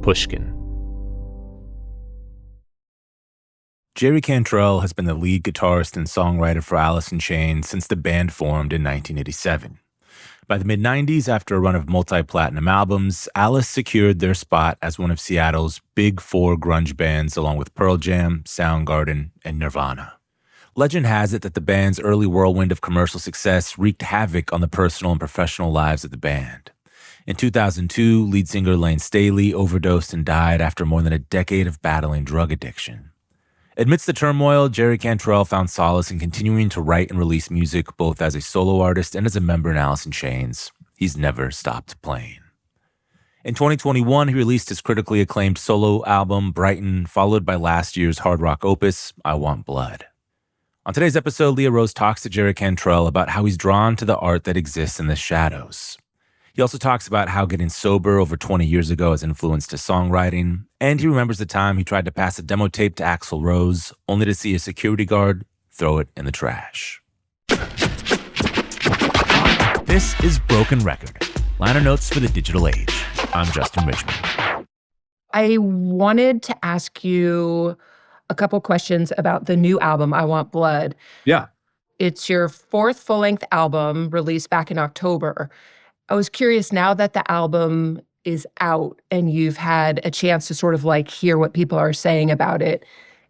Pushkin. Jerry Cantrell has been the lead guitarist and songwriter for Alice in Chains since the band formed in 1987. By the mid-90s, after a run of multi-platinum albums, Alice secured their spot as one of Seattle's big four grunge bands along with Pearl Jam, Soundgarden, and Nirvana. Legend has it that the band's early whirlwind of commercial success wreaked havoc on the personal and professional lives of the band. In 2002, lead singer Layne Staley overdosed and died after more than a decade of battling drug addiction. Amidst the turmoil, Jerry Cantrell found solace in continuing to write and release music both as a solo artist and as a member in Alice in Chains. He's never stopped playing. In 2021, he released his critically acclaimed solo album, Brighten, followed by last year's hard rock opus, I Want Blood. On today's episode, Leah Rose talks to Jerry Cantrell about how he's drawn to the art that exists in the shadows. He also talks about how getting sober over 20 years ago has influenced his songwriting, and he remembers the time he tried to pass a demo tape to Axl Rose, only to see a security guard throw it in the trash. This is Broken Record, liner notes for the digital age. I'm Justin Richmond. I wanted to ask you a couple questions about the new album, I Want Blood. Yeah. It's your fourth full-length album released back in October. I was curious, now that the album is out and you've had a chance to sort of like hear what people are saying about it,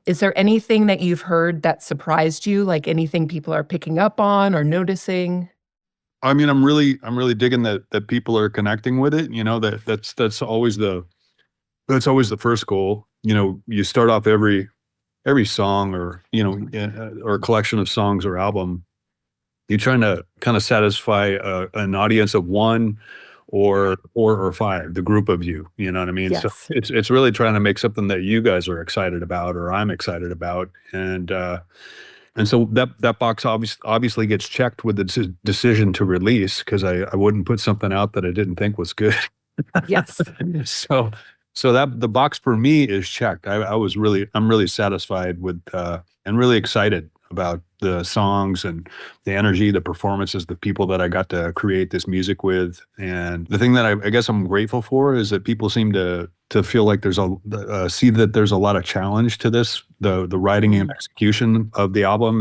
is there anything that you've heard that surprised you? Like anything people are picking up on or noticing? I mean, I'm really digging that people are connecting with it. You know, that's always the first goal. You know, you start off every song or, you know, or a collection of songs or album, you're trying to kind of satisfy an audience of one or five, the group of you. You know what I mean? Yes. So it's really trying to make something that you guys are excited about or I'm excited about, and so that box obviously gets checked with the decision to release, because I wouldn't put something out that I didn't think was good. Yes. So that the box for me is checked. I'm really satisfied with and really excited about the songs and the energy, the performances, the people that I got to create this music with. And the thing that I guess I'm grateful for is that people seem to feel like there's see that there's a lot of challenge to this, the writing and execution of the album.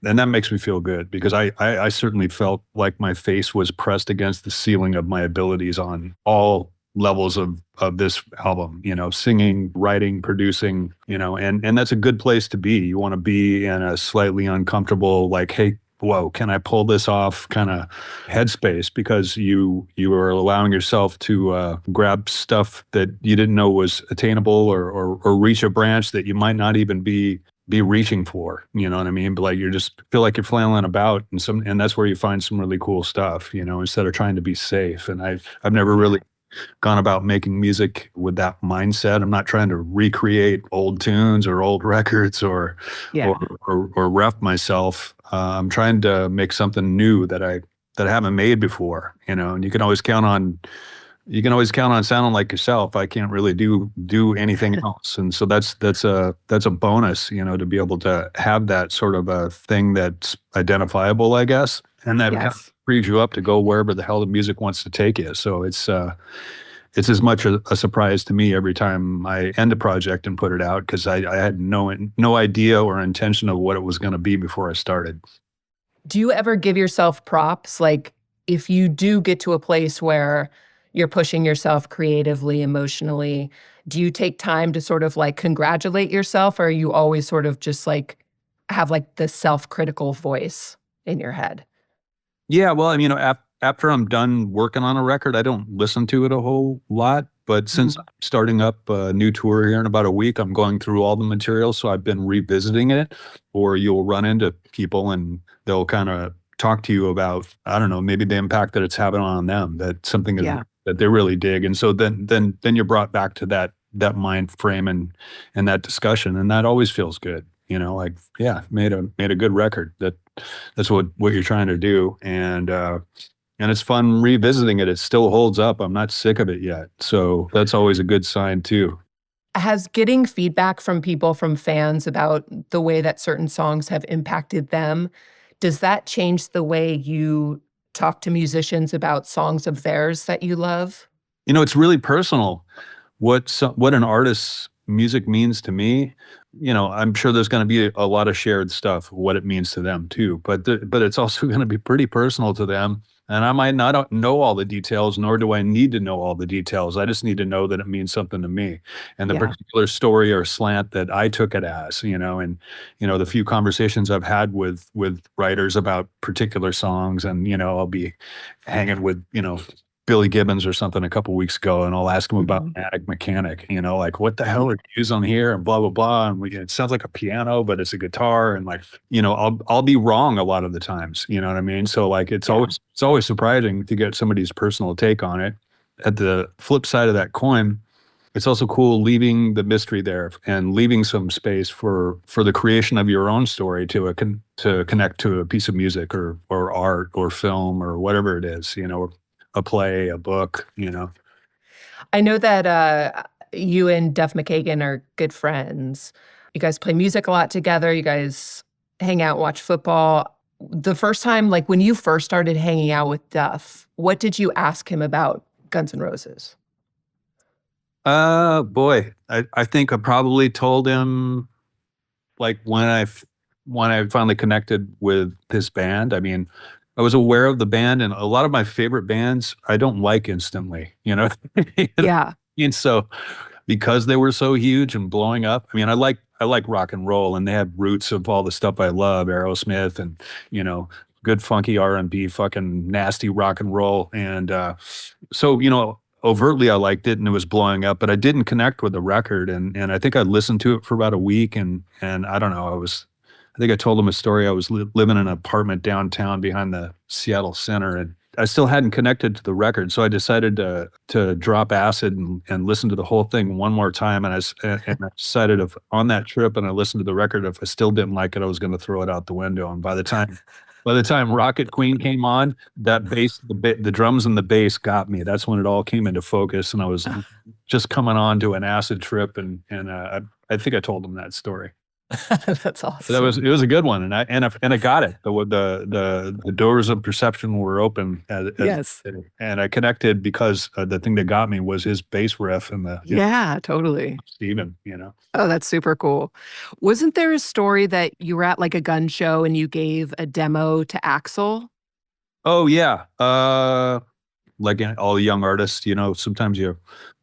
And that makes me feel good, because I certainly felt like my face was pressed against the ceiling of my abilities on all levels of this album, you know, singing, writing, producing, you know, and that's a good place to be. You want to be in a slightly uncomfortable, like, hey, whoa, can I pull this off kind of headspace, because you are allowing yourself to grab stuff that you didn't know was attainable, or reach a branch that you might not even be reaching for, you know what I mean? But like, you just feel like you're flailing about, and that's where you find some really cool stuff, you know, instead of trying to be safe. And I've never really gone about making music with that mindset. I'm not trying to recreate old tunes or old records or ref myself. I'm trying to make something new that I haven't made before, you know. And you can always count on sounding like yourself. I can't really do anything else, and so that's a bonus, you know, to be able to have that sort of a thing that's identifiable, I guess, and that kind of frees you up to go wherever the hell the music wants to take you. So it's as much a surprise to me every time I end a project and put it out, because I had no idea or intention of what it was going to be before I started. Do you ever give yourself props? Like, if you do get to a place where you're pushing yourself creatively, emotionally, do you take time to sort of like congratulate yourself, or are you always sort of just like have like this self-critical voice in your head? Yeah, well, I mean, you know, after I'm done working on a record, I don't listen to it a whole lot. But since I'm starting up a new tour here in about a week, I'm going through all the material. So I've been revisiting it, or you'll run into people and they'll kind of talk to you about, I don't know, maybe the impact that it's having on them, that something that they really dig. And so then you're brought back to that mind frame and that discussion. And that always feels good. You know, like, yeah, made a good record. That's what you're trying to do. And it's fun revisiting it. It still holds up. I'm not sick of it yet. So that's always a good sign too. Has getting feedback from people, from fans, about the way that certain songs have impacted them, does that change the way you talk to musicians about songs of theirs that you love? You know, it's really personal. what an artist's music means to me, I'm sure there's going to be a lot of shared stuff, what it means to them too. But it's also going to be pretty personal to them. And I might not know all the details, nor do I need to know all the details. I just need to know that it means something to me and the Yeah. particular story or slant that I took it as, and, the few conversations I've had with writers about particular songs, and, I'll be hanging with, Billy Gibbons or something a couple weeks ago, and I'll ask him about Attic Mechanic, like, what the hell are you using on here, and blah, blah, blah. And it sounds like a piano, but it's a guitar. And like, I'll be wrong a lot of the times, you know what I mean? So like, it's always surprising to get somebody's personal take on it. At the flip side of that coin, it's also cool leaving the mystery there and leaving some space for the creation of your own story to connect to a piece of music or art or film or whatever it is, a play, a book, I know that you and Duff McKagan are good friends. You guys play music a lot together. You guys hang out, watch football. The first time, like when you first started hanging out with Duff, what did you ask him about Guns N' Roses? Boy, I think I probably told him, like, when I finally connected with this band. I mean, I was aware of the band, and a lot of my favorite bands I don't like instantly, Yeah. And so because they were so huge and blowing up, I mean, I like rock and roll, and they have roots of all the stuff I love, Aerosmith and, good funky R&B, fucking nasty rock and roll. And so, overtly I liked it and it was blowing up, but I didn't connect with the record. And I think I listened to it for about a week, and I don't know, I think I told him a story. I was living in an apartment downtown behind the Seattle Center, and I still hadn't connected to the record. So I decided to drop acid and listen to the whole thing one more time. And I decided on that trip, and I listened to the record, if I still didn't like it, I was going to throw it out the window. And by the time Rocket Queen came on, that bass, the drums and the bass got me. That's when it all came into focus, and I was just coming on to an acid trip, and I think I told him that story. That's awesome. So it was a good one, and I got it. The doors of perception were open. Yes. And I connected because the thing that got me was his bass riff and the Totally. Steven, Oh, that's super cool. Wasn't there a story that you were at like a gun show and you gave a demo to Axl? Oh yeah. Like all young artists, sometimes you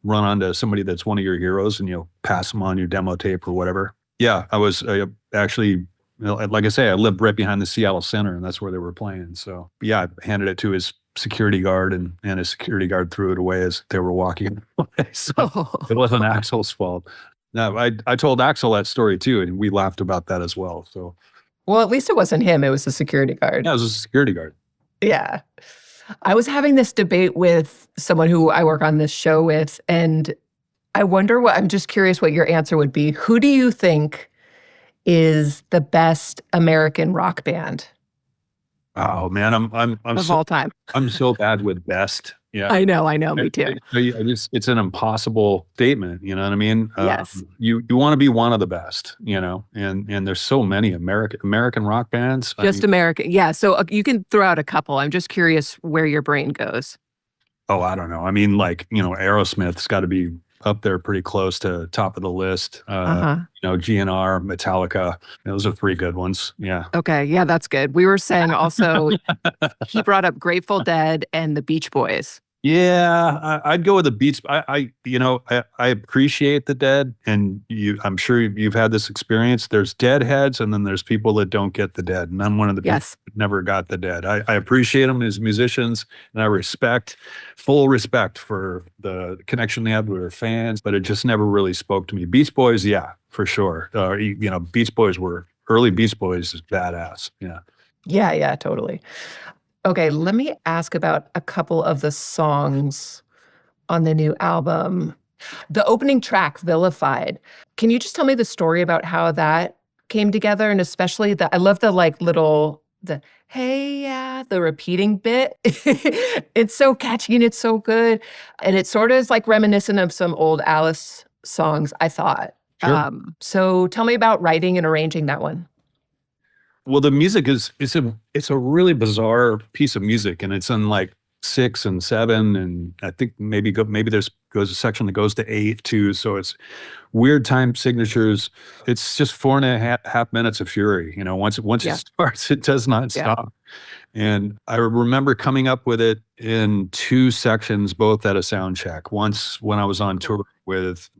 run onto somebody that's one of your heroes and you pass them on your demo tape or whatever. Yeah, I was actually, like I say, I lived right behind the Seattle Center, and that's where they were playing. So yeah, I handed it to his security guard, and his security guard threw it away as they were walking away. So it wasn't Axl's fault. No, I told Axl that story too, and we laughed about that as well. So, Well, at least it wasn't him. It was the security guard. yeah, it was a security guard. Yeah. I was having this debate with someone who I work on this show with, and I'm just curious what your answer would be. Who do you think is the best American rock band? Oh man, I'm of all time. I'm so bad with best. Yeah, I know, me too. It's an impossible statement. You know what I mean? Yes. You want to be one of the best. And there's so many American rock bands. American, yeah. So you can throw out a couple. I'm just curious where your brain goes. Oh, I don't know. I mean, like Aerosmith's got to be up there pretty close to top of the list. GNR, Metallica, those are three good ones. Yeah. Okay. Yeah, that's good. We were saying also, he brought up Grateful Dead and the Beach Boys. Yeah, I'd go with the Beats. I appreciate the Dead, and I'm sure you've had this experience. There's Deadheads, and then there's people that don't get the Dead, and I'm one of the people that never got the Dead. I appreciate them as musicians, and I full respect for the connection they have with their fans, but it just never really spoke to me. Beach Boys, yeah, for sure. Beach Boys early Beach Boys is badass. Yeah. Yeah, totally. Okay, let me ask about a couple of the songs on the new album. The opening track, Vilified. Can you just tell me the story about how that came together? And especially I love the hey, yeah, the repeating bit. It's so catchy and it's so good. And it sort of is like reminiscent of some old Alice songs, I thought. Sure. So tell me about writing and arranging that one. Well, the music it's a really bizarre piece of music, and it's in like 6 and 7, and I think maybe there's goes a section that goes to 8 too. So it's weird time signatures. It's just 4.5 minutes of fury. Once Yeah. it starts, it does not Yeah. stop. And I remember coming up with it in 2 sections, both at a sound check. Once when I was on tour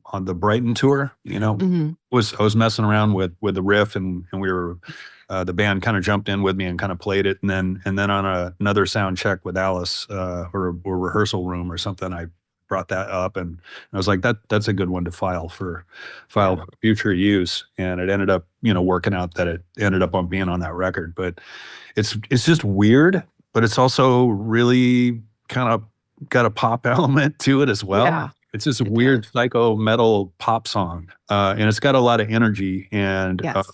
on the Brighten tour, Mhm. I was messing around with the riff, and we were the band kind of jumped in with me and kind of played it, and then on another sound check with Alice or rehearsal room or something, I brought that up, and I was like, that's a good one to file for future use, and it ended up working out that it ended up on being on that record. But it's just weird, but it's also really kind of got a pop element to it as well. Yeah. It's just a weird psycho metal pop song, and it's got a lot of energy. And Yes.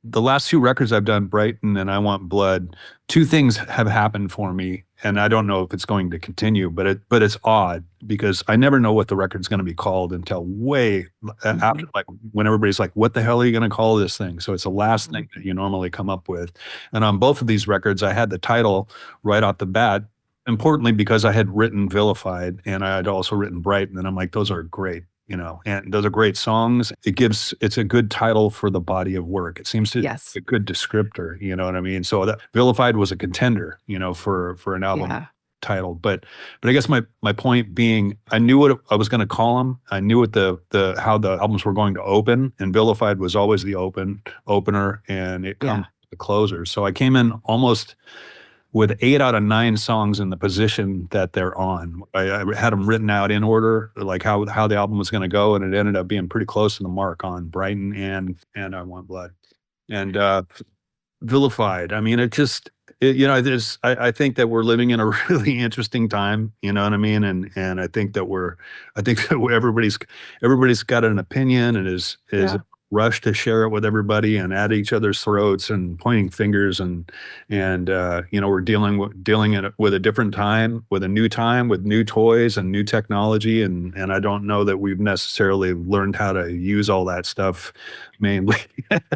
the last 2 records I've done, Brighten and I Want Blood, 2 things have happened for me, and I don't know if it's going to continue, but it's odd because I never know what the record's going to be called until way after, like when everybody's like, "What the hell are you going to call this thing?" So it's the last thing that you normally come up with. And on both of these records, I had the title right off the bat. Importantly, because I had written Vilified and I had also written Brighten, and I'm like, those are great. And those are great songs. It's a good title for the body of work. It seems to be a good descriptor, you know what I mean? So that Vilified was a contender, for an album title. But I guess my point being, I knew what I was going to call them. I knew what how the albums were going to open, and Vilified was always the opener, and it comes the closer. So I came in almost with 8 out of 9 songs in the position that they're on. I had them written out in order, like how the album was going to go, and it ended up being pretty close to the mark on Brighten and I Want Blood. And Vilified, I mean, I think that we're living in a really interesting time, you know what I mean? And I think that everybody's got an opinion and is rush to share it with everybody and at each other's throats and pointing fingers, and we're dealing it with a different time, with a new time, with new toys and new technology, and I don't know that we've necessarily learned how to use all that stuff mainly.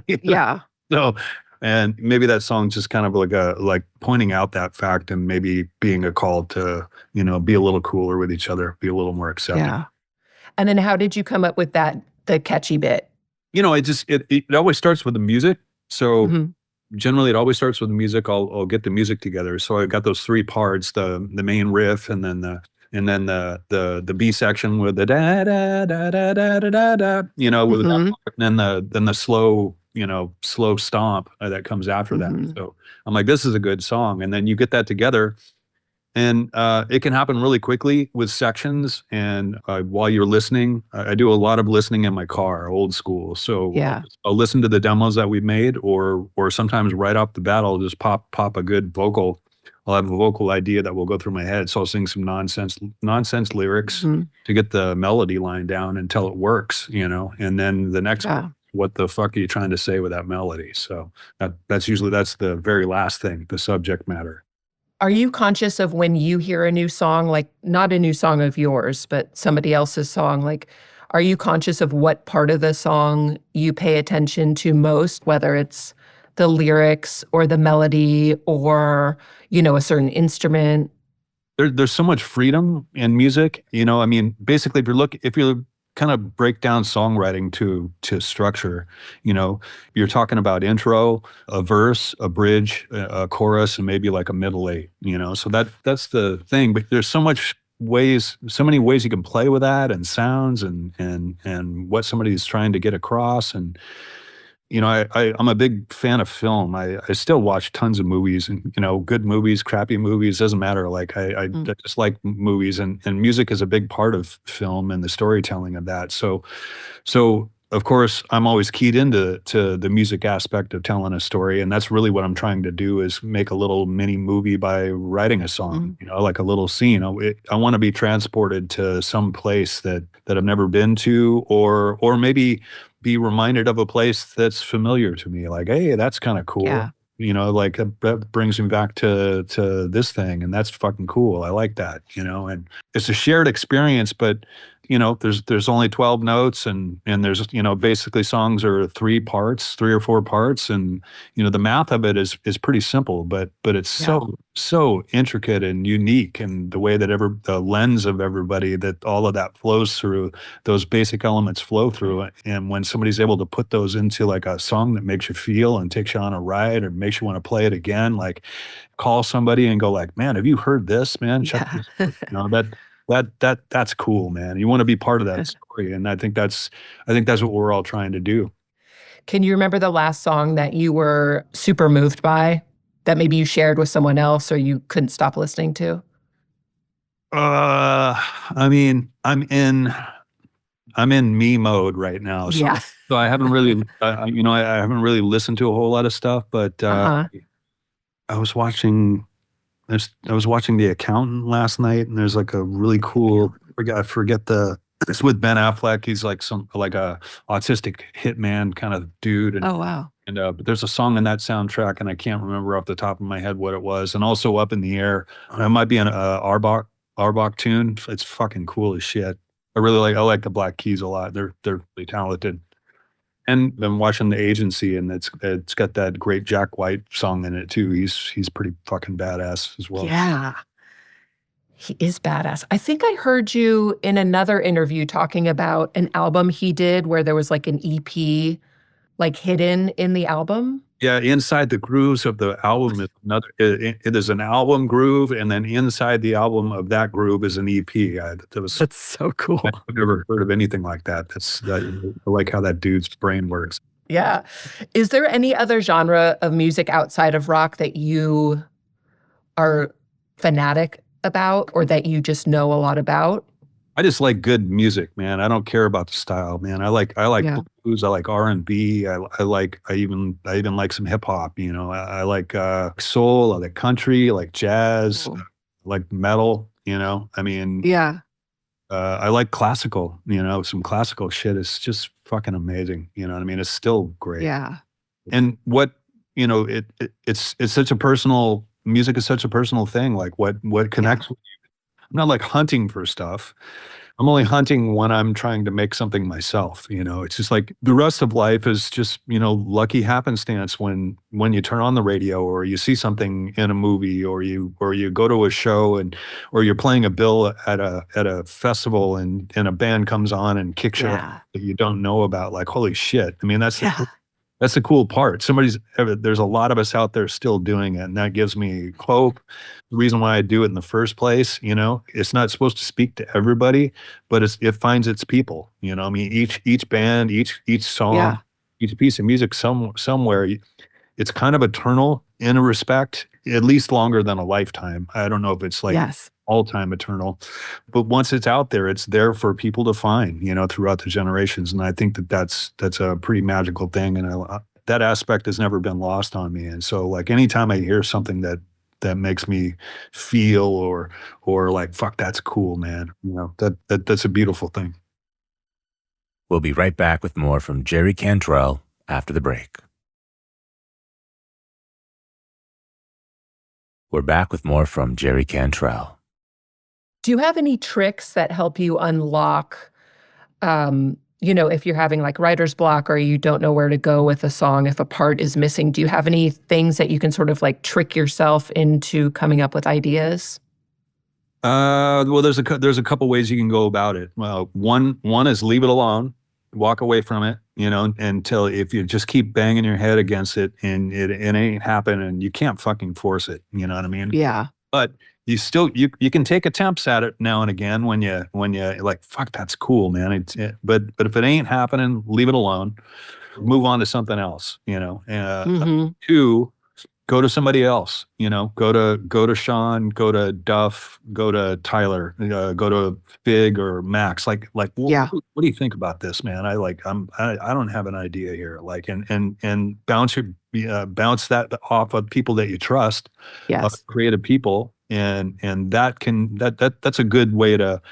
Yeah. So, and maybe that song's just kind of like pointing out that fact, and maybe being a call to be a little cooler with each other, be a little more accepting. Yeah. And then how did you come up with the catchy bit? It always starts with the music. So generally it always starts with the music. I'll get the music together. So I've got those 3 parts, the main riff, and then the B section with the da da da da da da da, with that part, and then the slow stomp that comes after that. So I'm like, this is a good song. And then you get that together, and it can happen really quickly with sections. And while you're listening, I do a lot of listening in my car, old school. So I'll listen to the demos that we've made, or sometimes right off the bat, I'll just pop a good vocal. I'll have a vocal idea that will go through my head. So I'll sing some nonsense lyrics to get the melody line down until it works, and then the next what the fuck are you trying to say with that melody? So that's the very last thing, the subject matter. Are you conscious of when you hear a new song, like not a new song of yours, but somebody else's song, like, are you conscious of what part of the song you pay attention to most, whether it's the lyrics or the melody or, a certain instrument? There's so much freedom in music. I mean, basically if you kind of break down songwriting to structure, you're talking about intro, a verse, a bridge, a chorus, and maybe like a middle 8, so that's the thing. But there's so many ways you can play with that, and sounds, and what somebody's trying to get across. And I'm a big fan of film. I still watch tons of movies, and good movies, crappy movies, doesn't matter. Like I just like movies, and music is a big part of film and the storytelling of that. So of course I'm always keyed into the music aspect of telling a story, and that's really what I'm trying to do, is make a little mini movie by writing a song. Like a little scene. I want to be transported to some place that I've never been to, or maybe be reminded of a place that's familiar to me, like, hey, that's kind of cool. Like that brings me back to this thing, and that's fucking cool. I like that, and it's a shared experience. But there's only 12 notes, and there's, basically songs are 3 or 4 parts, and the math of it is pretty simple, but it's so intricate and unique, and the way that the lens of everybody, that all of that flows through, those basic elements flow through, and when somebody's able to put those into like a song that makes you feel and takes you on a ride or makes you want to play it again, like call somebody and go like, man, have you heard this, man? Check this. That's cool, man. You want to be part of that story, and I think that's what we're all trying to do. Can you remember the last song that you were super moved by, that maybe you shared with someone else or you couldn't stop listening to? I mean, I'm in me mode right now, so I haven't really, I haven't really listened to a whole lot of stuff, but I was watching The Accountant last night, and there's like a really cool, I forget it's with Ben Affleck. He's like a autistic hitman kind of dude. And, oh, wow. And but there's a song in that soundtrack, and I can't remember off the top of my head what it was. And also Up in the Air, it might be an Arbach tune. It's fucking cool as shit. I like the Black Keys a lot. They're really talented. And I'm watching The Agency, and it's got that great Jack White song in it too. He's pretty fucking badass as well. Yeah, he is badass. I think I heard you in another interview talking about an album he did where there was like an EP like hidden in the album. Yeah, inside the grooves of the album is another. It is an album groove, and then inside the album of that groove is an EP. That's so cool. I've never heard of anything like that. I like how that dude's brain works. Yeah. Is there any other genre of music outside of rock that you are fanatic about, or that you just know a lot about? I just like good music, man. I don't care about the style, man. I like blues. I like R&B. I even like some hip hop. I like soul. I like country. I like jazz. Cool. I like metal. I mean, I like classical. Some classical shit is just fucking amazing. You know what I mean? It's still great. Yeah. And what it's such a personal. Music is such a personal thing. Like what connects with you. I'm not like hunting for stuff. I'm only hunting when I'm trying to make something myself. It's just like the rest of life is just, lucky happenstance when you turn on the radio, or you see something in a movie, or you go to a show, or you're playing a bill at a festival, and a band comes on and kicks you off that you don't know about. Like, holy shit. I mean, that's the cool part. There's a lot of us out there still doing it, and that gives me hope. The reason why I do it in the first place, it's not supposed to speak to everybody, but it finds its people. I mean, each band, each song, each piece of music somewhere, it's kind of eternal in a respect, at least longer than a lifetime. I don't know if it's like all-time eternal, but once it's out there, it's there for people to find, throughout the generations. And I think that's a pretty magical thing. And that aspect has never been lost on me. And so like anytime I hear something that makes me feel or like, fuck, that's cool, man. That's a beautiful thing. We'll be right back with more from Jerry Cantrell after the break. We're back with more from Jerry Cantrell. Do you have any tricks that help you unlock, if you're having like writer's block, or you don't know where to go with a song, if a part is missing? Do you have any things that you can sort of like trick yourself into coming up with ideas? Well, there's a couple ways you can go about it. One is leave it alone, walk away from it, until if you just keep banging your head against it and it ain't happening, you can't fucking force it. You know what I mean? Yeah. But you still you can take attempts at it now and again when you like, fuck, that's cool, man. But if it ain't happening, leave it alone. Move on to something else. Two, go to somebody else. Go to Sean, go to Duff, go to Tyler, go to Fig or Max. What do you think about this, man? I don't have an idea here. Like and bounce that off of people that you trust. Yes. Creative people. And that's a good way to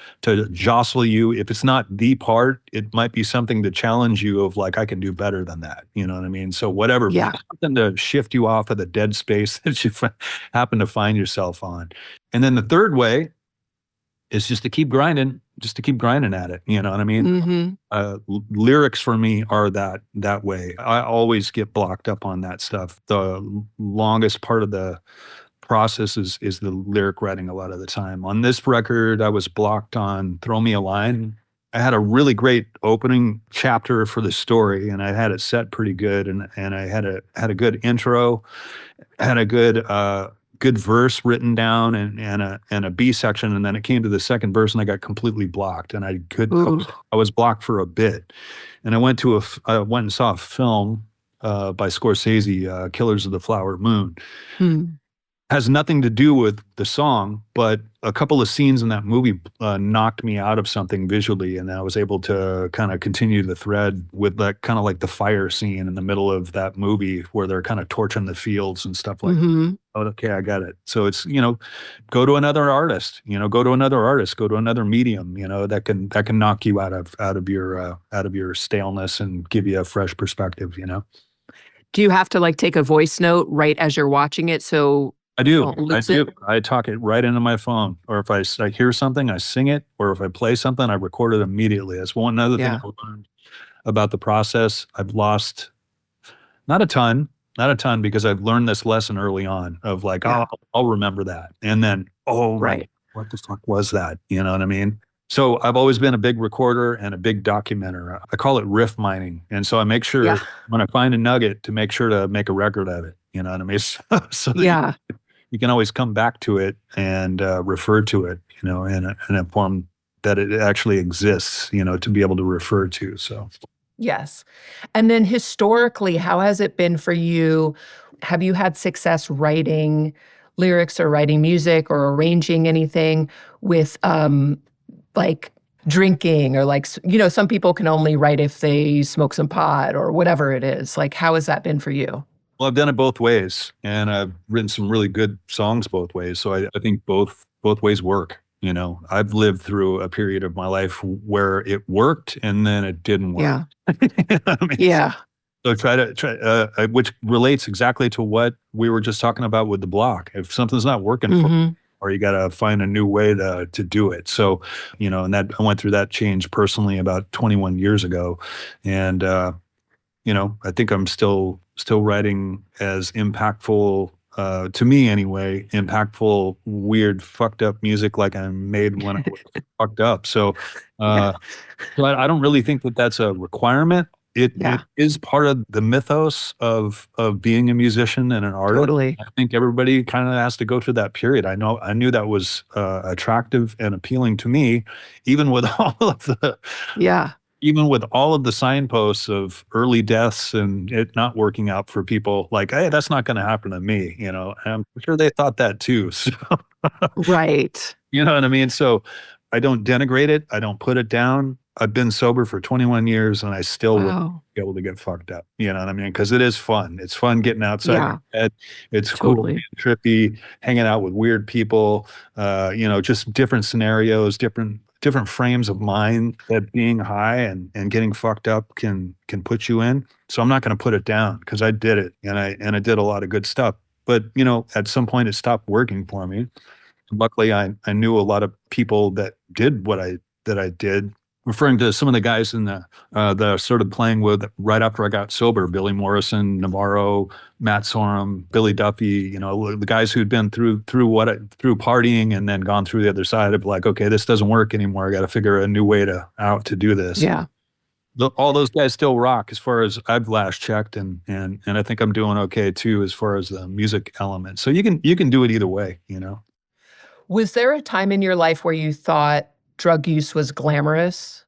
jostle you. If it's not the part, it might be something to challenge you of like, I can do better than that. You know what I mean? So whatever, something to shift you off of the dead space that you happen to find yourself on. And then the third way is just to keep grinding at it. You know what I mean? Lyrics for me are that way. I always get blocked up on that stuff. The longest part of the process is the lyric writing a lot of the time. On this record, I was blocked on Throw Me a Line. I had a really great opening chapter for the story, and I had it set pretty good, and I had a good intro, had a good verse written down, and a B section, and then it came to the second verse, and I got completely blocked, and I was blocked for a bit, and I went and saw a film by Scorsese, Killers of the Flower Moon. Has nothing to do with the song, but a couple of scenes in that movie knocked me out of something visually, and I was able to kind of continue the thread with that kind of like the fire scene in the middle of that movie where they're kind of torching the fields and stuff like that. Oh, okay, I got it. So it's, go to another artist, go to another medium, that can knock you out of your staleness and give you a fresh perspective, Do you have to like take a voice note right as you're watching it? So I do. I talk it right into my phone. Or if I hear something, I sing it. Or if I play something, I record it immediately. That's one other thing I learned about the process. I've lost not a ton because I've learned this lesson early on of like, I'll remember that. And then, right, what the fuck was that? You know what I mean? So I've always been a big recorder and a big documenter. I call it riff mining. And so I make sure when I find a nugget to make sure to make a record of it. You know what I mean? So that you can always come back to it and refer to it, in a form that it actually exists, to be able to refer to. So. Yes. And then historically, how has it been for you? Have you had success writing lyrics or writing music or arranging anything with like drinking or like, some people can only write if they smoke some pot or whatever it is. Like, how has that been for you? Well, I've done it both ways, and I've written some really good songs both ways. So I think both ways work. I've lived through a period of my life where it worked and then it didn't work. Yeah. You know what I mean? Yeah. So try which relates exactly to what we were just talking about with the block. If something's not working for you, or you got to find a new way to do it. So, and that I went through that change personally about 21 years ago. And, I think I'm still writing as impactful, to me anyway, impactful, weird, fucked up music like I made when I was fucked up. So I don't really think that that's a requirement. It is part of the mythos of being a musician and an artist. Totally. I think everybody kind of has to go through that period. I knew that was attractive and appealing to me, even with all of the even with all of the signposts of early deaths and it not working out for people. Like, hey, that's not going to happen to me. And I'm sure they thought that too. So, right. You know what I mean? So I don't denigrate it. I don't put it down. I've been sober for 21 years and I still will be able to get fucked up. You know what I mean? Because it is fun. It's fun getting outside your head. It's cool, being trippy, hanging out with weird people, just different scenarios, different frames of mind that being high and getting fucked up can put you in. So I'm not going to put it down because I did it and I did a lot of good stuff. But, at some point it stopped working for me. Luckily, I knew a lot of people that did what I did, referring to some of the guys in that I started playing with right after I got sober: Billy Morrison, Navarro, Matt Sorum, Billy Duffy, the guys who'd been through partying and then gone through the other side of like, okay, this doesn't work anymore. I got to figure a new way to do this. Yeah. All those guys still rock as far as I've last checked. And I think I'm doing okay too, as far as the music element. So you can do it either way, Was there a time in your life where you thought drug use was glamorous?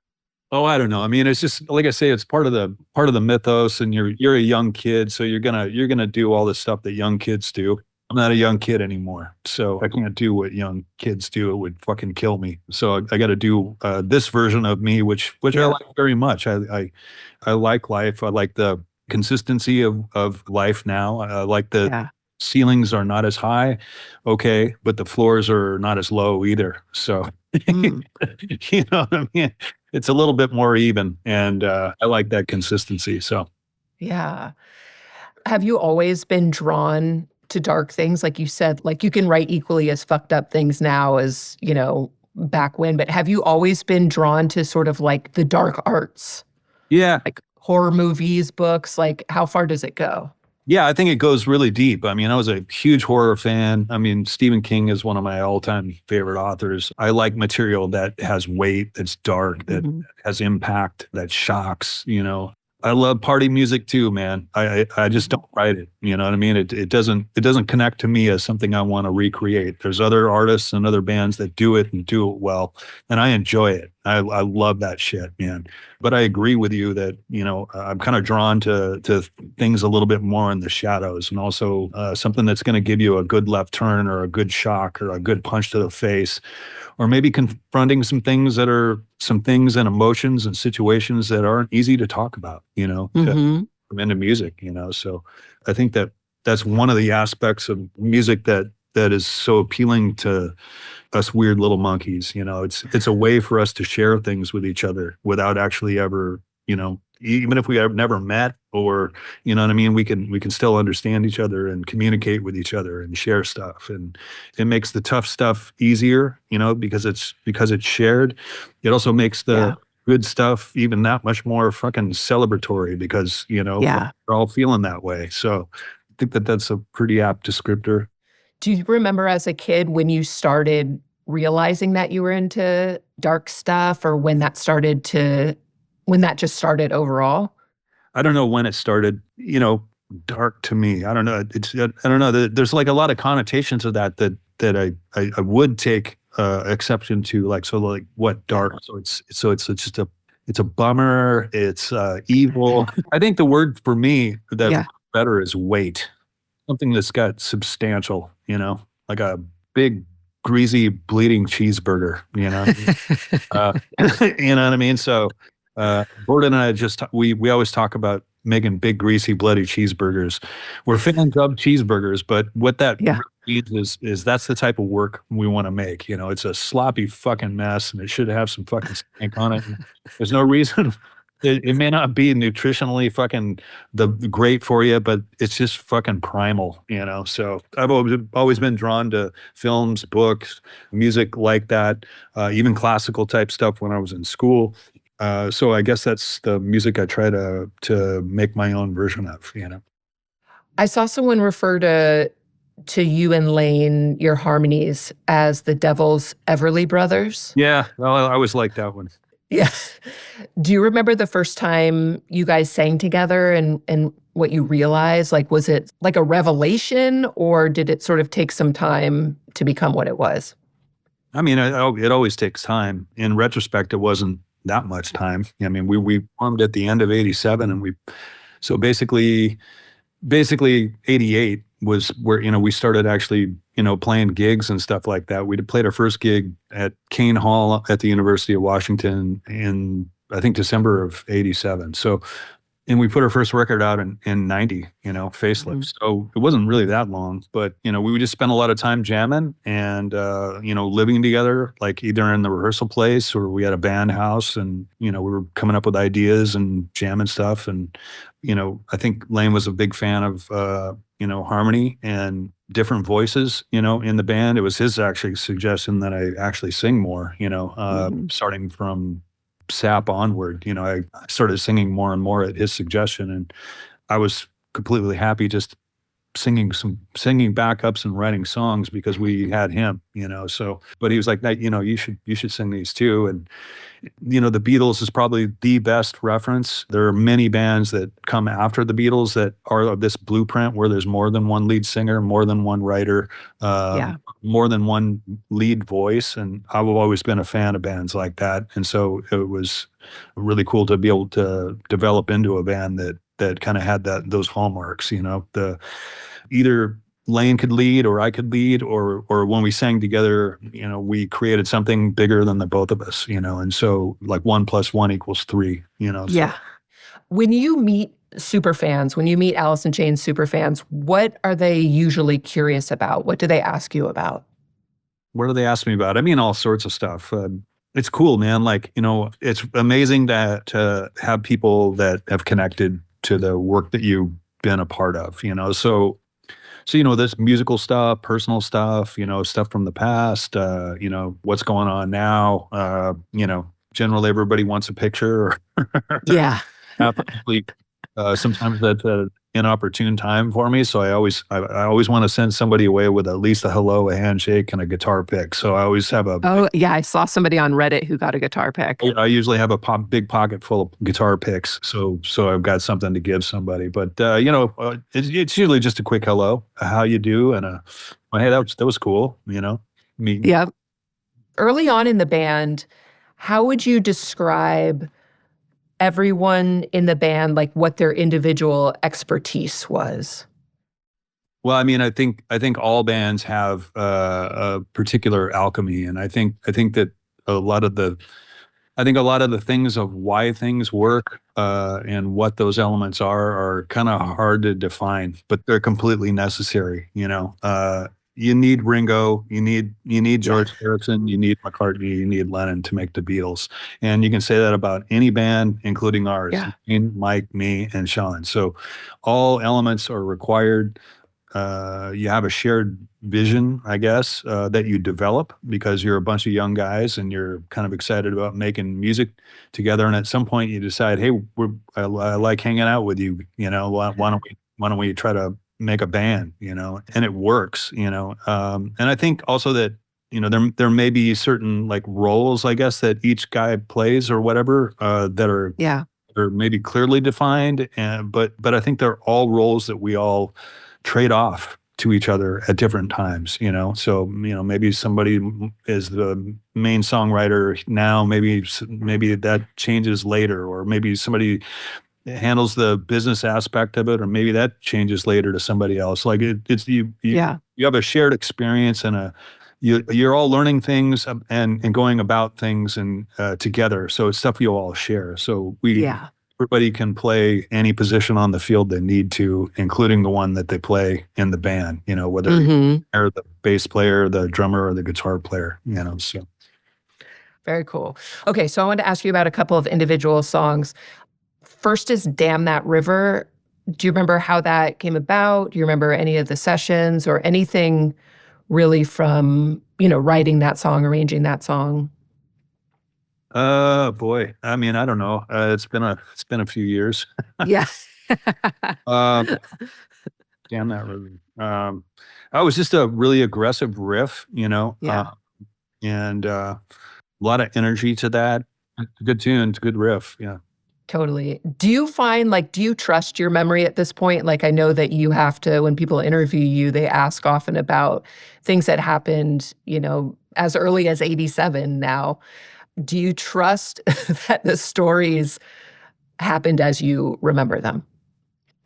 Oh, I don't know. I mean, it's just like I say, it's part of the mythos, and you're a young kid, so you're gonna do all the stuff that young kids do. I'm not a young kid anymore, so I can't do what young kids do. It would fucking kill me. So I got to do this version of me, which I like very much. I like life. I like the consistency of life now. I like the ceilings are not as high, okay, but the floors are not as low either. So you know what I mean? It's a little bit more even, and I like that consistency. So yeah. Have you always been drawn to dark things? Like you said, like you can write equally as fucked up things now as, back when, but have you always been drawn to sort of like the dark arts? Yeah. Like horror movies, books, like how far does it go? Yeah, I think it goes really deep. I mean, I was a huge horror fan. I mean, Stephen King is one of my all-time favorite authors. I like material that has weight, that's dark, that has impact, that shocks, you know. I love party music too, man. I just don't write it. You know what I mean? It doesn't connect to me as something I want to recreate. There's other artists and other bands that do it and do it well, and I enjoy it. I love that shit, man. But I agree with you that, you know, I'm kind of drawn to things a little bit more in the shadows, and also something that's going to give you a good left turn or a good shock or a good punch to the face, or maybe confronting some things and emotions and situations that aren't easy to talk about, you know, to come into music, you know. So I think that that's one of the aspects of music that is so appealing to us weird little monkeys. You know, it's a way for us to share things with each other without actually ever, you know, even if we have never met, or, you know what I mean, we can still understand each other and communicate with each other and share stuff. And it makes the tough stuff easier, you know, because it's shared. It also makes the good stuff even that much more fucking celebratory, because, you know, we're all feeling that way. So I think that that's a pretty apt descriptor. Do you remember as a kid when you started realizing that you were into dark stuff, or when that just started overall? I don't know when it started, you know, dark to me. I don't know. I don't know. There's like a lot of connotations of that I would take exception to, like, so like what dark? So it's just it's a bummer. It's evil. I think the word for me that better is weight. Something that's got substantial, you know, like a big, greasy, bleeding cheeseburger, you know. You know what I mean? So Gordon and I we always talk about making big, greasy, bloody cheeseburgers. We're fans of cheeseburgers, but what that really means is that's the type of work we want to make. You know, it's a sloppy fucking mess, and it should have some fucking stank on it. There's no reason. It may not be nutritionally fucking great for you, but it's just fucking primal, you know? So I've always been drawn to films, books, music like that, even classical type stuff when I was in school. So I guess that's the music I try to make my own version of, you know? I saw someone refer to you and Layne, your Harmonies, as the Devil's Everly Brothers. Yeah, well, I always liked that one. Yeah. Do you remember the first time you guys sang together and what you realized? Like, was it like a revelation, or did it sort of take some time to become what it was? I mean, it always takes time. In retrospect, it wasn't that much time. I mean, we formed at the end of '87, and so basically 88 was where, you know, we started actually, you know, playing gigs and stuff like that. We played our first gig at Kane Hall at the University of Washington in, I think, December of '87. So, and we put our first record out in 90, you know, Facelift. So it wasn't really that long, but, you know, we would just spend a lot of time jamming and, you know, living together, like either in the rehearsal place or we had a band house, and, you know, we were coming up with ideas and jamming stuff. And, you know, I think Layne was a big fan of, you know, harmony and different voices, you know, in the band. It was his actually suggestion that I actually sing more, you know, starting from SAP onward. You know, I started singing more and more at his suggestion, and I was completely happy just singing backups and writing songs because we had him, you know. So, but he was like, you know, you should sing these too. And, you know, the Beatles is probably the best reference. There are many bands that come after the Beatles that are of this blueprint where there's more than one lead singer, more than one writer, more than one lead voice. And I've always been a fan of bands like that. And so it was really cool to be able to develop into a band that kind of had those hallmarks, you know. Either Layne could lead or I could lead, or when we sang together, you know, we created something bigger than the both of us, you know. And so like 1 + 1 = 3, you know. Yeah. So. When you meet superfans, when you meet Alice in Chains superfans, what are they usually curious about? What do they ask you about? What do they ask me about? I mean, all sorts of stuff. It's cool, man. Like, you know, it's amazing to have people that have connected to the work that you've been a part of, you know. So So, this musical stuff, personal stuff, stuff from the past, what's going on now, generally everybody wants a picture. Yeah. Absolutely. Sometimes that's an inopportune time for me. So I always want to send somebody away with at least a hello, a handshake, and a guitar pick. So I always have Oh, yeah. I saw somebody on Reddit who got a guitar pick. I usually have a big pocket full of guitar picks. So I've got something to give somebody. But, it's usually just a quick hello, how you do? And hey, that was cool, Me. Yeah. Early on in the band, how would you describe everyone in the band, like what their individual expertise was? Well, I mean, I think all bands have a particular alchemy, and I think that a lot of the things of why things work and what those elements are kind of hard to define, but they're completely necessary. You need Ringo, you need George Harrison, you need McCartney, you need Lennon to make the Beatles, and you can say that about any band, including ours. Yeah. Mike, me, and Sean. So all elements are required. You have a shared vision, I guess, that you develop because you're a bunch of young guys and you're kind of excited about making music together. And at some point, you decide, hey, I like hanging out with you. Why don't we try to make a band? And it works. And I think also that there may be certain like roles, I guess, that each guy plays or whatever that are maybe clearly defined. But I think they're all roles that we all trade off to each other at different times, so maybe somebody is the main songwriter now, maybe that changes later, or maybe somebody handles the business aspect of it, or maybe that changes later to somebody else. Like it's you have a shared experience, and you're all learning things and going about things and together, so it's stuff you all share. So everybody can play any position on the field they need to, including the one that they play in the band, whether they're the bass player, the drummer, or the guitar player, so. Very cool. Okay, so I wanted to ask you about a couple of individual songs. First is Damn That River. Do you remember how that came about? Do you remember any of the sessions or anything really from, writing that song, arranging that song? Boy, I mean, I don't know. It's been a few years. Yeah. Damn That River. It was just a really aggressive riff, and a lot of energy to that. It's a good tune. It's a good riff. Yeah. Totally. Do you find, do you trust your memory at this point? Like, I know that you have to, when people interview you, they ask often about things that happened, as early as 87 now. Do you trust that the stories happened as you remember them?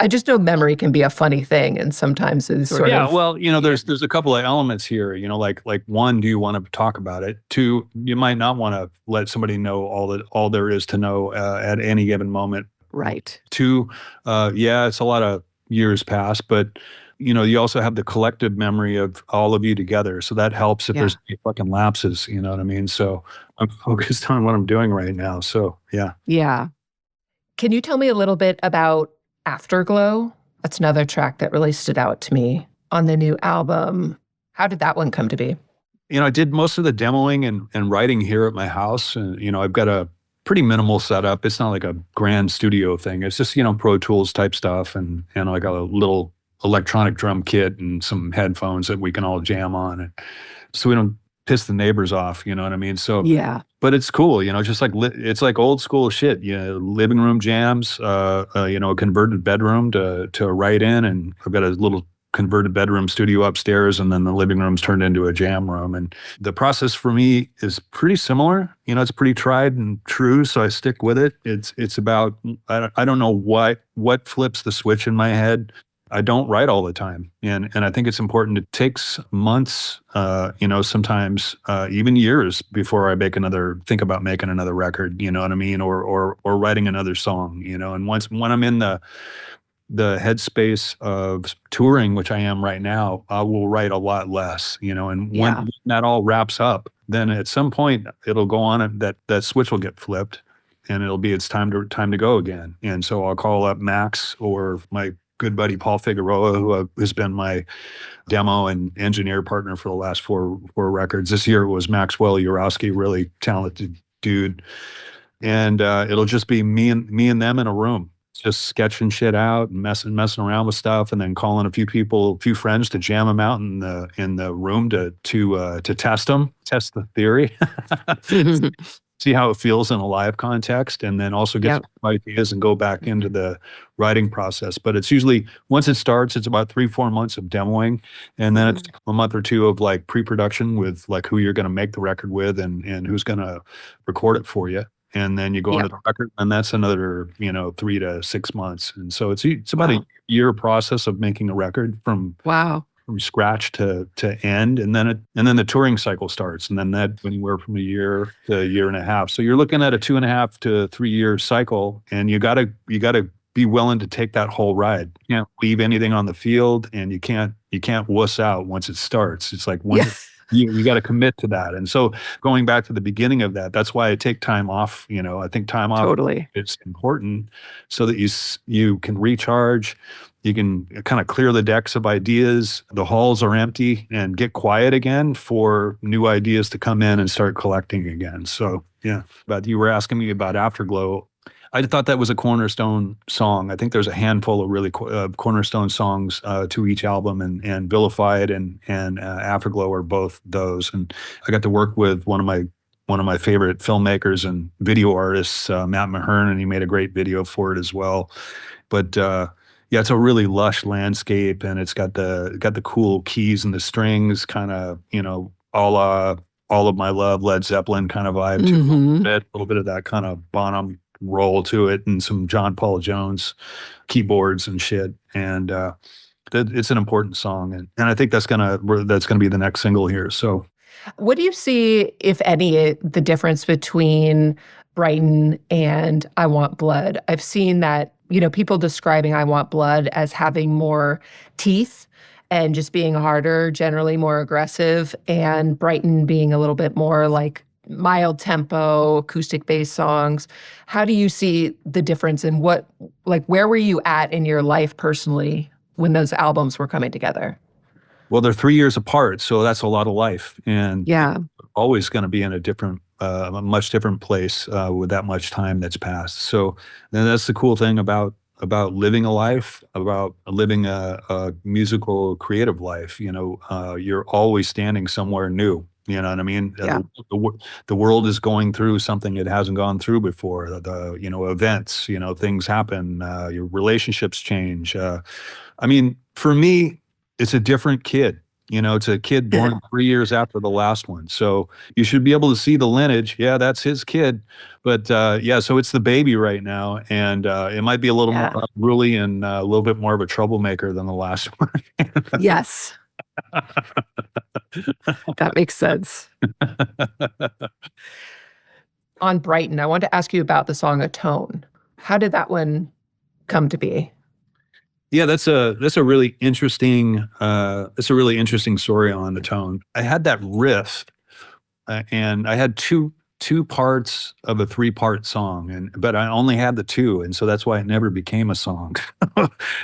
I just know memory can be a funny thing, and sometimes it's sort of... Yeah, well, there's a couple of elements here, like one, do you want to talk about it? Two, you might not want to let somebody know all there is to know at any given moment. Right. Two, it's a lot of years past, but you also have the collective memory of all of you together. So that helps if there's any fucking lapses, you know what I mean? So I'm focused on what I'm doing right now. So, yeah. Yeah. Can you tell me a little bit about Afterglow? That's another track that really stood out to me on the new album. How did that one come to be? I did most of the demoing and writing here at my house. And, I've got a pretty minimal setup. It's not like a grand studio thing. It's just, Pro Tools type stuff and like a little electronic drum kit and some headphones that we can all jam on. And so we don't piss the neighbors off, you know what I mean? So, but it's cool, just like, it's like old school shit, living room jams, a converted bedroom to write in. And I've got a little converted bedroom studio upstairs, and then the living room's turned into a jam room. And the process for me is pretty similar. It's pretty tried and true, so I stick with it. It's about, I don't know what flips the switch in my head. I don't write all the time. And I think it's important. It takes months, sometimes even years before I think about making another record, you know what I mean? Or writing another song, and when I'm in the headspace of touring, which I am right now, I will write a lot less, and when that all wraps up, then at some point it'll go on and that switch will get flipped and it's time to go again. And so I'll call up Max or my good buddy Paul Figueroa, who has been my demo and engineer partner for the last four records. This year it was Maxwell Urowski, really talented dude. And it'll just be me and them in a room, just sketching shit out and messing around with stuff, and then calling a few friends to jam them out in the room to test the theory, see how it feels in a live context, and then also get some ideas and go back into the writing process. But it's usually, once it starts, it's about 3-4 months of demoing, and then it's a month or two of like pre-production with like who you're going to make the record with and who's going to record it for you. And then you go into the record, and that's another 3 to 6 months. And so it's about a year process of making a record from scratch to end, and then the touring cycle starts, and then that anywhere from a year to a year and a half. So you're looking at a 2.5 to 3 year cycle, and you gotta be willing to take that whole ride. You can't leave anything on the field, and you can't wuss out once it starts. It's like you got to commit to that. And so going back to the beginning of that's why I take time off. I think time off is important so that you can recharge, you can kind of clear the decks of ideas, the halls are empty, and get quiet again for new ideas to come in and start collecting again. So but you were asking me about Afterglow. I thought that was a cornerstone song. I think there's a handful of really cornerstone songs to each album, and Vilified and Afterglow are both those. And I got to work with one of my favorite filmmakers and video artists, Matt Mahern, and he made a great video for it as well. But it's a really lush landscape, and it's got the cool keys and the strings, kind of a la All of My Love, Led Zeppelin kind of vibe to a little bit of that kind of Bonham roll to it, and some John Paul Jones keyboards and shit. And it's an important song, and I think that's gonna be the next single here. So, what do you see, if any, the difference between Brighten and I Want Blood? I've seen that people describing I Want Blood as having more teeth and just being harder, generally more aggressive, and Brighten being a little bit more like mild tempo, acoustic based songs. How do you see the difference, and where were you at in your life personally when those albums were coming together? Well, they're 3 years apart, so that's a lot of life, and always going to be in a much different place with that much time that's passed. So then that's the cool thing about living a life, about living a musical, creative life. You're always standing somewhere new. You know what I mean? Yeah. The world is going through something it hasn't gone through before. Events, things happen. Your relationships change. For me, it's a different kid. It's a kid born 3 years after the last one. So you should be able to see the lineage. Yeah, that's his kid. But so it's the baby right now. And it might be a little more unruly and a little bit more of a troublemaker than the last one. Yes. That makes sense. On Brighten, I want to ask you about the song Atone. How did that one come to be? Yeah, that's a really interesting story on Atone. I had that riff, and I had two parts of a 3-part song, but I only had the 2, and so that's why it never became a song.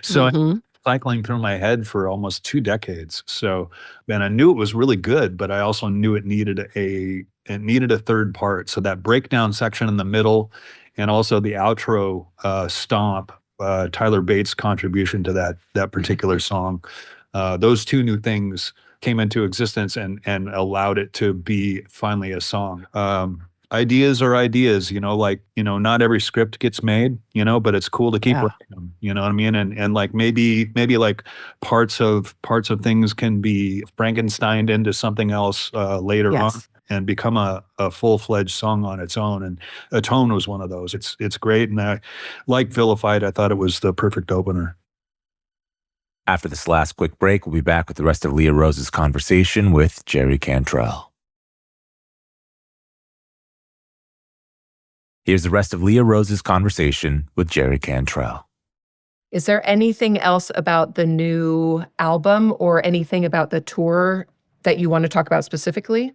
So I cycling through my head for almost 2 decades. So, and I knew it was really good, but I also knew it needed a 3rd part. So that breakdown section in the middle, and also the outro stomp, Tyler Bates' contribution to that particular song. Those 2 new things came into existence and allowed it to be finally a song. Ideas are ideas, not every script gets made, but it's cool to keep writing them, you know what I mean? And like maybe like parts of things can be Frankensteined into something else later on and become a full-fledged song on its own. And Atone was one of those. It's great. And I like Vilified. I thought it was the perfect opener. After this last quick break, we'll be back with the rest of Leah Rose's conversation with Jerry Cantrell. Here's the rest of Leah Rose's conversation with Jerry Cantrell. Is there anything else about the new album or anything about the tour that you want to talk about specifically?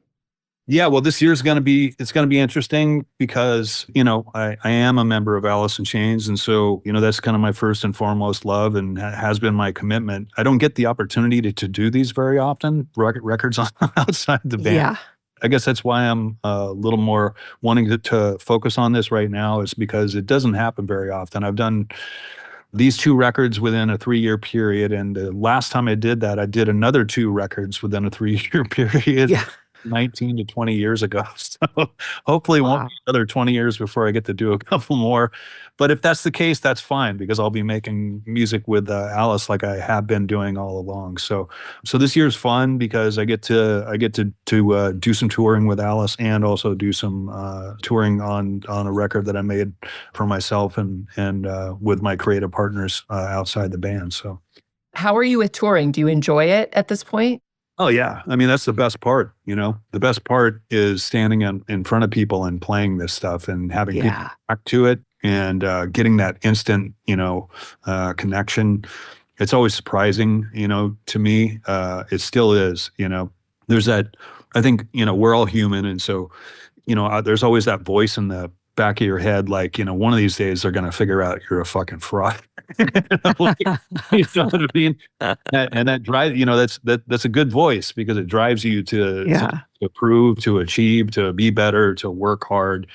Yeah, well, this year's it's gonna be interesting because, I am a member of Alice in Chains. And so, that's kind of my first and foremost love and has been my commitment. I don't get the opportunity to do these very often, records on outside the band. Yeah. I guess that's why I'm a little more wanting to focus on this right now, is because it doesn't happen very often. I've done these 2 records within a 3-year period. And the last time I did that, I did another 2 records within a 3-year period. Yeah. 19 to 20 years ago. So hopefully it won't Wow. be another 20 years before I get to do a couple more. But if that's the case, that's fine, because I'll be making music with Alice like I have been doing all along. So this year's fun because I get to do some touring with Alice and also do some touring on a record that I made for myself and with my creative partners outside the band. So How are you with touring? Do you enjoy it at this point? oh yeah. I mean, that's the best part, The best part is standing in front of people and playing this stuff and having people Yeah. back to it and getting that instant, connection. It's always surprising, to me. It still is, There's that, I think, we're all human. And so, there's always that voice in the back of your head, like, one of these days they're going to figure out you're a fucking fraud. Like, you know what I mean? And that drives, that's a good voice because it drives you Yeah. to prove, to achieve, to be better, to work hard.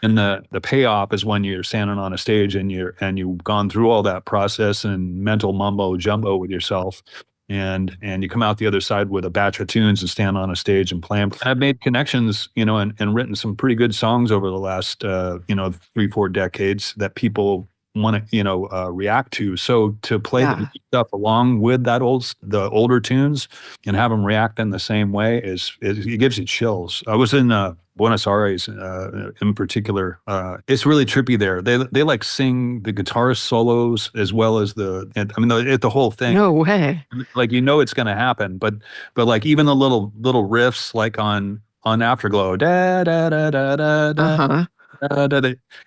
And the payoff is when you're standing on a stage and you've gone through all that process and mental mumbo jumbo with yourself. And you come out the other side with a batch of tunes and stand on a stage and play them. I've made connections, and written some pretty good songs over the last, 3-4 decades that people want to, react to. So to play the stuff along with the older tunes and have them react in the same way it gives you chills. I was in Buenos Aires in particular. It's really trippy there. They like sing the guitarist solos as well as the whole thing. No way. Like, it's going to happen, but like even the little riffs like on Afterglow, da da da da da da. Uh-huh.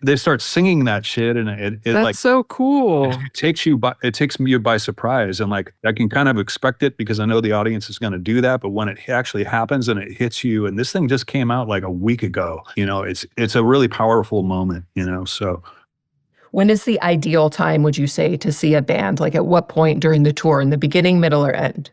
They start singing that shit, and it That's like so cool. it takes you by surprise, and like I can kind of expect it because I know the audience is going to do that. But when it actually happens and it hits you, and this thing just came out like a week ago, it's a really powerful moment, So When is the ideal time, would you say, to see a band? Like at what point during the tour, in the beginning, middle, or end?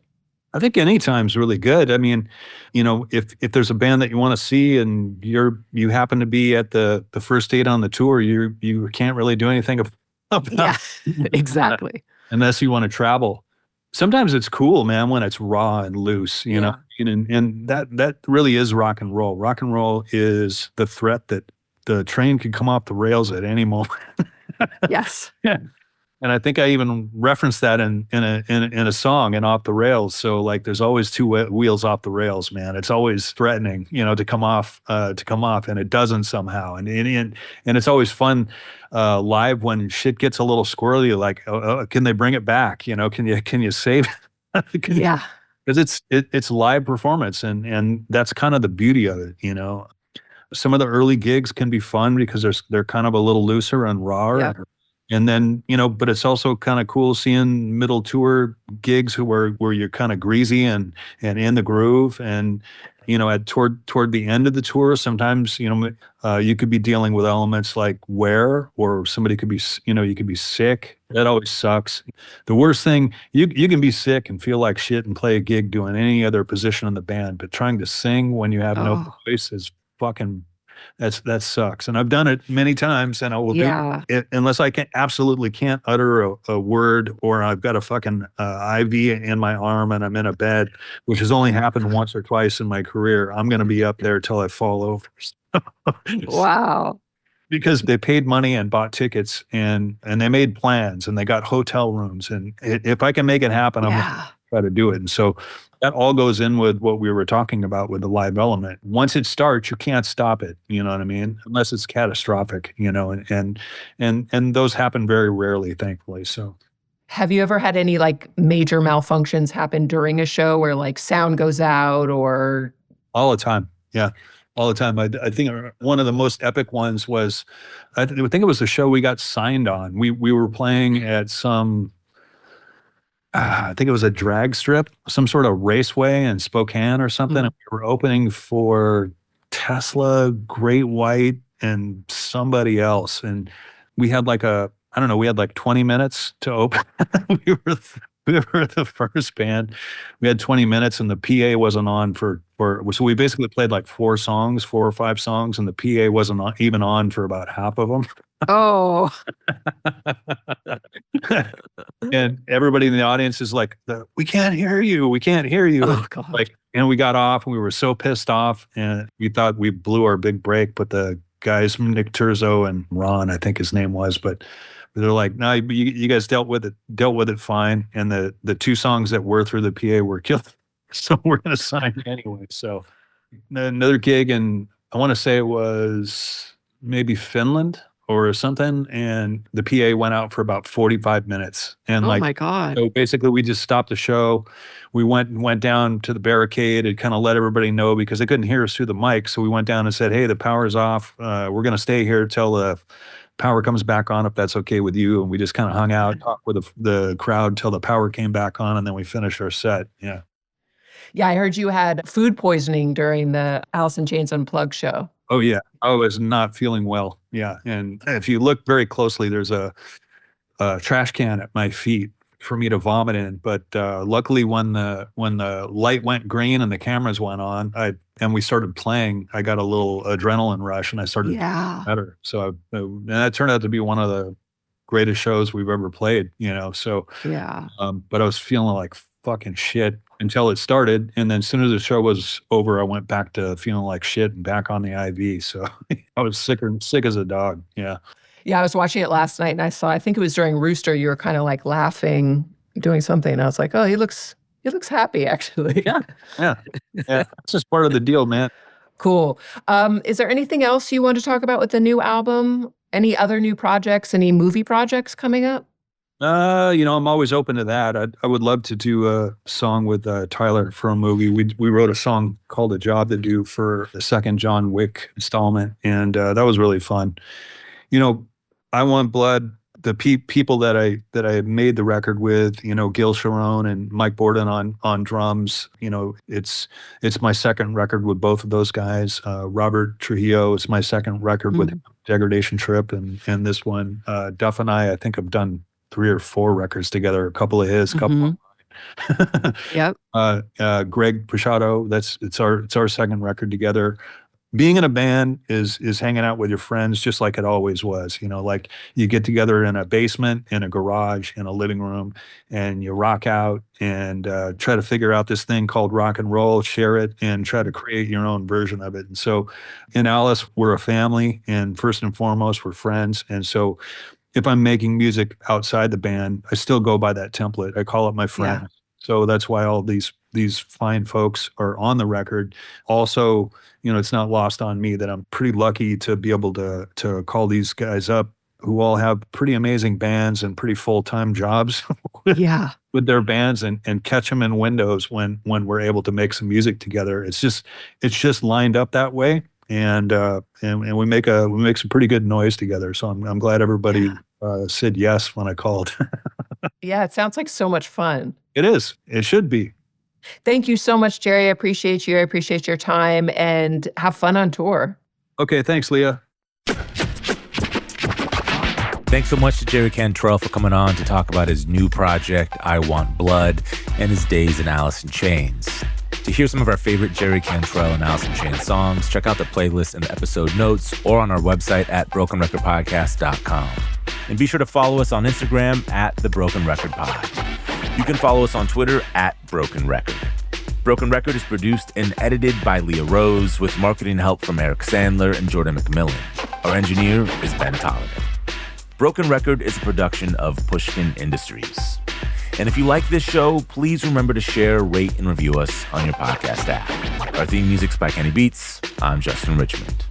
I think any time's really good. I mean, if there's a band that you want to see and you happen to be at the first date on the tour, you can't really do anything about Yeah, exactly. unless you want to travel. Sometimes it's cool, man, when it's raw and loose, Yeah. and that really is rock and roll. Rock and roll is the threat that the train could come off the rails at any moment. Yes. Yeah. And I think I even referenced that in a song, and Off the Rails. So like, there's always 2 wheels off the rails, man. It's always threatening, to come off, and it doesn't somehow. And it's always fun live when shit gets a little squirrely. Like, can they bring it back? Can you save it? Yeah. Because it's live performance, and that's kind of the beauty of it. Some of the early gigs can be fun because they're kind of a little looser and rawer. Yeah. And then, but it's also kind of cool seeing middle tour gigs where you're kind of greasy and in the groove. And, toward the end of the tour, sometimes, you could be dealing with elements like wear, or somebody could be, you could be sick. That always sucks. The worst thing, you can be sick and feel like shit and play a gig doing any other position in the band, but trying to sing when you have no voice is fucking, that sucks. And I've done it many times, and I will do it unless I absolutely can't utter a word, or I've got a fucking IV in my arm and I'm in a bed, which has only happened once or twice in my career. I'm going to be up there till I fall over. Wow. Because they paid money and bought tickets, and they made plans, and they got hotel rooms. And if I can make it happen, I'm going to try to do it. And so that all goes in with what we were talking about with the live element. Once it starts, you can't stop it. You know what I mean? Unless it's catastrophic, and those happen very rarely, thankfully. So Have you ever had any like major malfunctions happen during a show where like sound goes out or? all the time. Yeah. All the time. I think one of the most epic ones was, I think it was the show we got signed on. We were playing at some, I think it was a drag strip, some sort of raceway in Spokane or something. And we were opening for Tesla, Great White, and somebody else. And we had like we had like 20 minutes to open. we were the first band. We had 20 minutes and the PA wasn't on so we basically played like 4 or 5 songs, and the PA wasn't even on for about half of them. Oh. And everybody in the audience is like, we can't hear you. We can't hear you. Oh, God. And we got off and we were so pissed off and we thought we blew our big break, but the guys, Nick Terzo and Ron, I think his name was, but they're like, no, you guys dealt with it fine. And the 2 songs that were through the PA were killed. So we're going to sign you anyway. So another gig, and I want to say it was maybe Finland or something. And the PA went out for about 45 minutes. And oh my God. So basically we just stopped the show. We went down to the barricade and kind of let everybody know because they couldn't hear us through the mic. So we went down and said, hey, the power's off. We're going to stay here till the power comes back on, if that's okay with you. And we just kind of hung out, talked with the crowd till the power came back on, and then we finished our set. Yeah. Yeah, I heard you had food poisoning during the Alice in Chains Unplugged show. Oh, yeah. I was not feeling well. Yeah. And if you look very closely, there's a trash can at my feet for me to vomit in. But luckily, when the light went green and the cameras went on, and we started playing, I got a little adrenaline rush and I started feeling better. So and that turned out to be one of the greatest shows we've ever played, So yeah. But I was feeling like fucking shit until it started, and then as soon as the show was over, I went back to feeling like shit and back on the IV. So I was sick as a dog. Yeah. Yeah, I was watching it last night and I think it was during Rooster, you were kind of like laughing, doing something. And I was like, oh, he looks happy actually. Yeah. It's just part of the deal, man. Cool. Is there anything else you want to talk about with the new album? Any other new projects, any movie projects coming up? I'm always open to that. I would love to do a song with Tyler for a movie. We wrote a song called A Job to Do for the second John Wick installment, and that was really fun. I Want Blood, the people that I made the record with, Gil Sharon and Mike Borden on drums, it's my second record with both of those guys. Robert Trujillo is my second record with Degradation Trip, and this one, Duff and I think have done 3 or 4 records together, a couple of his, couple of mine. Yep. Greg Pachado, it's our second record together. Being in a band is hanging out with your friends just like it always was. Like you get together in a basement, in a garage, in a living room, and you rock out and try to figure out this thing called rock and roll, share it, and try to create your own version of it. And so in Alice, we're a family, and first and foremost, we're friends. And so if I'm making music outside the band, I still go by that template. I call it my friend. Yeah. So that's why all these fine folks are on the record. Also, it's not lost on me that I'm pretty lucky to be able to call these guys up who all have pretty amazing bands and pretty full-time jobs with their bands and catch them in windows when we're able to make some music together. It's just lined up that way. And we make some pretty good noise together. So I'm glad everybody said yes when I called. Yeah, it sounds like so much fun. It is. It should be. Thank you so much, Jerry. I appreciate you. I appreciate your time, and have fun on tour. Okay, thanks, Leah. Thanks so much to Jerry Cantrell for coming on to talk about his new project, I Want Blood, and his days in Alice in Chains. To hear some of our favorite Jerry Cantrell and Alice in Chains songs, check out the playlist in the episode notes or on our website at brokenrecordpodcast.com. And be sure to follow us on Instagram at The Broken Record Pod. You can follow us on Twitter at Broken Record. Broken Record is produced and edited by Leah Rose with marketing help from Eric Sandler and Jordan McMillan. Our engineer is Ben Tolliday. Broken Record is a production of Pushkin Industries. And if you like this show, please remember to share, rate, and review us on your podcast app. Our theme music's by Kenny Beats. I'm Justin Richmond.